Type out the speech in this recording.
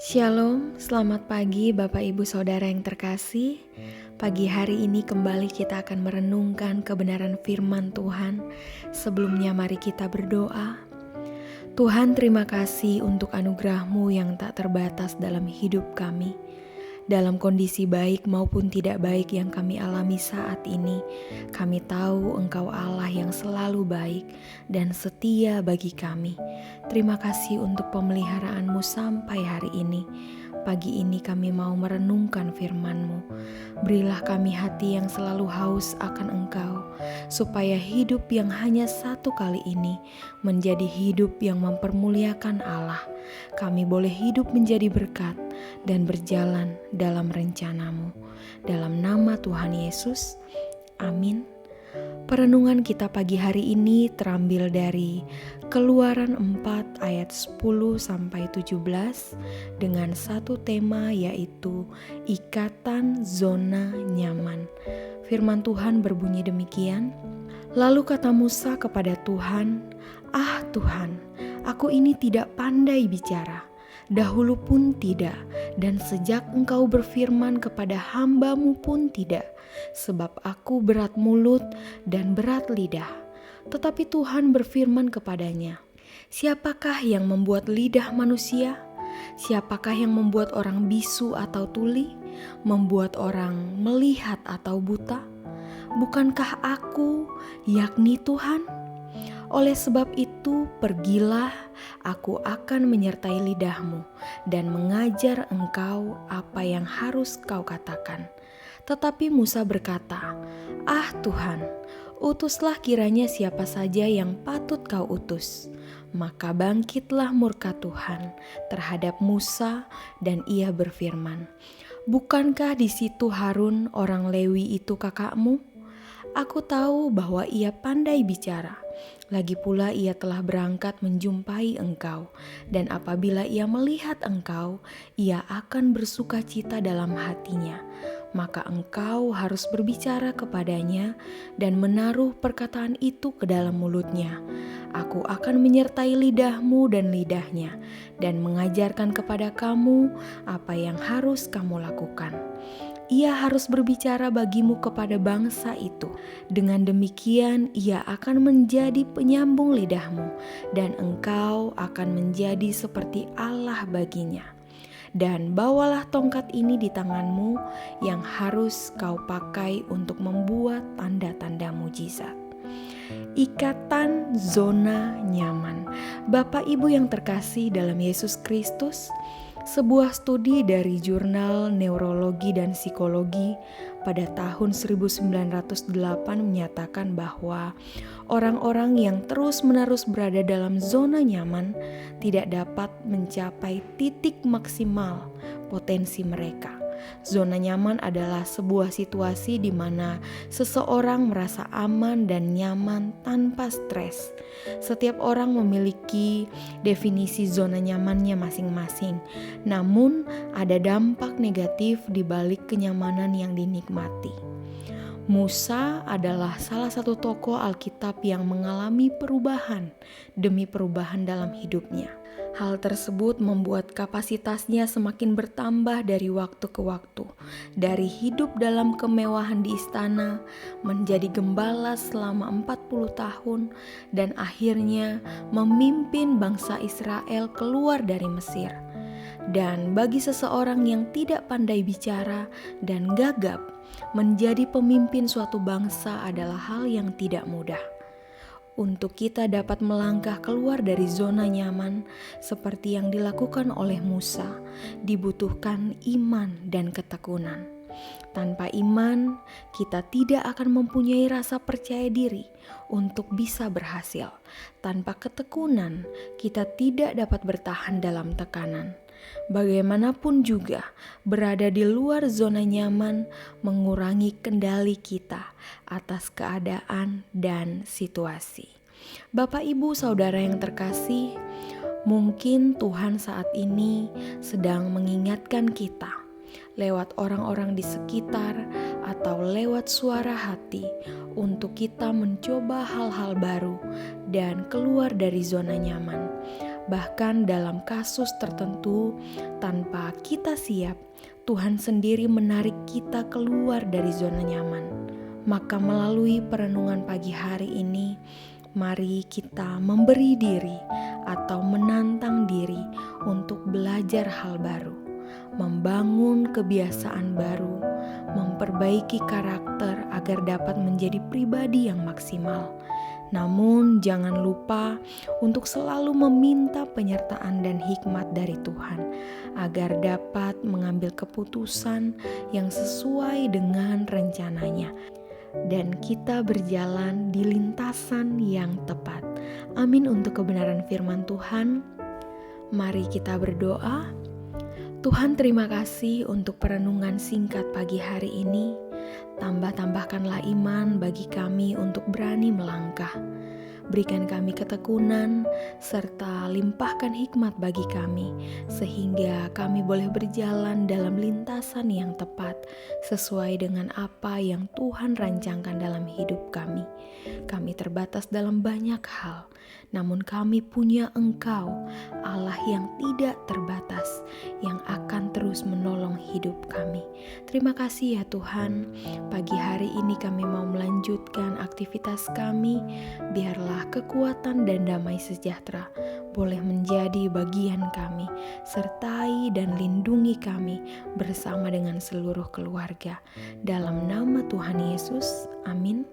Shalom, selamat pagi Bapak Ibu Saudara yang terkasih. Pagi hari ini kembali kita akan merenungkan kebenaran firman Tuhan. Sebelumnya mari kita berdoa. Tuhan, terima kasih untuk anugerah-Mu yang tak terbatas dalam hidup kami. Dalam kondisi baik maupun tidak baik yang kami alami saat ini, kami tahu Engkau Allah yang selalu baik dan setia bagi kami. Terima kasih untuk pemeliharaan-Mu sampai hari ini. Pagi ini kami mau merenungkan firman-Mu. Berilah kami hati yang selalu haus akan Engkau, supaya hidup yang hanya satu kali ini menjadi hidup yang mempermuliakan Allah. Kami boleh hidup menjadi berkat dan berjalan dalam rencana-Mu. Dalam nama Tuhan Yesus, amin. Perenungan kita pagi hari ini terambil dari Keluaran 4 ayat 10-17 dengan satu tema, yaitu ikatan zona nyaman. Firman Tuhan berbunyi demikian. Lalu kata Musa kepada Tuhan, "Ah Tuhan, aku ini tidak pandai bicara, dahulu pun tidak, dan sejak Engkau berfirman kepada hamba-Mu pun tidak, sebab aku berat mulut dan berat lidah." Tetapi Tuhan berfirman kepadanya, "Siapakah yang membuat lidah manusia? Siapakah yang membuat orang bisu atau tuli? Membuat orang melihat atau buta? Bukankah aku, yakni Tuhan? Oleh sebab itu, pergilah, aku akan menyertai lidahmu dan mengajar engkau apa yang harus kau katakan." Tetapi Musa berkata, "Ah Tuhan, utuslah kiranya siapa saja yang patut kau utus." Maka bangkitlah murka Tuhan terhadap Musa dan ia berfirman, "Bukankah di situ Harun orang Lewi itu kakakmu? Aku tahu bahwa ia pandai bicara. Lagi pula ia telah berangkat menjumpai engkau, dan apabila ia melihat engkau, ia akan bersuka cita dalam hatinya. Maka engkau harus berbicara kepadanya dan menaruh perkataan itu ke dalam mulutnya. Aku akan menyertai lidahmu dan lidahnya, dan mengajarkan kepada kamu apa yang harus kamu lakukan. Ia harus berbicara bagimu kepada bangsa itu. Dengan demikian ia akan menjadi penyambung lidahmu, dan engkau akan menjadi seperti Allah baginya. Dan bawalah tongkat ini di tanganmu yang harus kau pakai untuk membuat tanda-tanda mujizat." Ikatan zona nyaman. Bapak Ibu yang terkasih dalam Yesus Kristus, sebuah studi dari Jurnal Neurologi dan Psikologi pada tahun 1908 menyatakan bahwa orang-orang yang terus-menerus berada dalam zona nyaman tidak dapat mencapai titik maksimal potensi mereka. Zona nyaman adalah sebuah situasi di mana seseorang merasa aman dan nyaman tanpa stres. Setiap orang memiliki definisi zona nyamannya masing-masing. Namun, ada dampak negatif di balik kenyamanan yang dinikmati. Musa adalah salah satu tokoh Alkitab yang mengalami perubahan demi perubahan dalam hidupnya. Hal tersebut membuat kapasitasnya semakin bertambah dari waktu ke waktu. Dari hidup dalam kemewahan di istana menjadi gembala selama 40 tahun dan akhirnya memimpin bangsa Israel keluar dari Mesir. Dan bagi seseorang yang tidak pandai bicara dan gagap, menjadi pemimpin suatu bangsa adalah hal yang tidak mudah. Untuk kita dapat melangkah keluar dari zona nyaman seperti yang dilakukan oleh Musa, dibutuhkan iman dan ketekunan. Tanpa iman, kita tidak akan mempunyai rasa percaya diri untuk bisa berhasil. Tanpa ketekunan, kita tidak dapat bertahan dalam tekanan. Bagaimanapun juga, berada di luar zona nyaman mengurangi kendali kita atas keadaan dan situasi. Bapak, Ibu, Saudara yang terkasih, mungkin Tuhan saat ini sedang mengingatkan kita lewat orang-orang di sekitar atau lewat suara hati untuk kita mencoba hal-hal baru dan keluar dari zona nyaman. Bahkan dalam kasus tertentu, tanpa kita siap, Tuhan sendiri menarik kita keluar dari zona nyaman. Maka melalui perenungan pagi hari ini, mari kita memberi diri atau menantang diri untuk belajar hal baru, membangun kebiasaan baru, memperbaiki karakter agar dapat menjadi pribadi yang maksimal. Namun jangan lupa untuk selalu meminta penyertaan dan hikmat dari Tuhan agar dapat mengambil keputusan yang sesuai dengan rencananya dan kita berjalan di lintasan yang tepat. Amin untuk kebenaran firman Tuhan. Mari kita berdoa. Tuhan, terima kasih untuk perenungan singkat pagi hari ini. Tambahkanlah iman bagi kami untuk berani melangkah. Berikan kami ketekunan serta limpahkan hikmat bagi kami, sehingga kami boleh berjalan dalam lintasan yang tepat sesuai dengan apa yang Tuhan rancangkan dalam hidup kami. Kami terbatas dalam banyak hal, namun kami punya Engkau, Allah yang tidak terbatas, yang akan terus menolong hidup kami. Terima kasih ya Tuhan. Pagi hari ini kami mau melanjutkan aktivitas kami. Biarlah kekuatan dan damai sejahtera boleh menjadi bagian kami. Sertai dan lindungi kami bersama dengan seluruh keluarga. Dalam nama Tuhan Yesus, amin.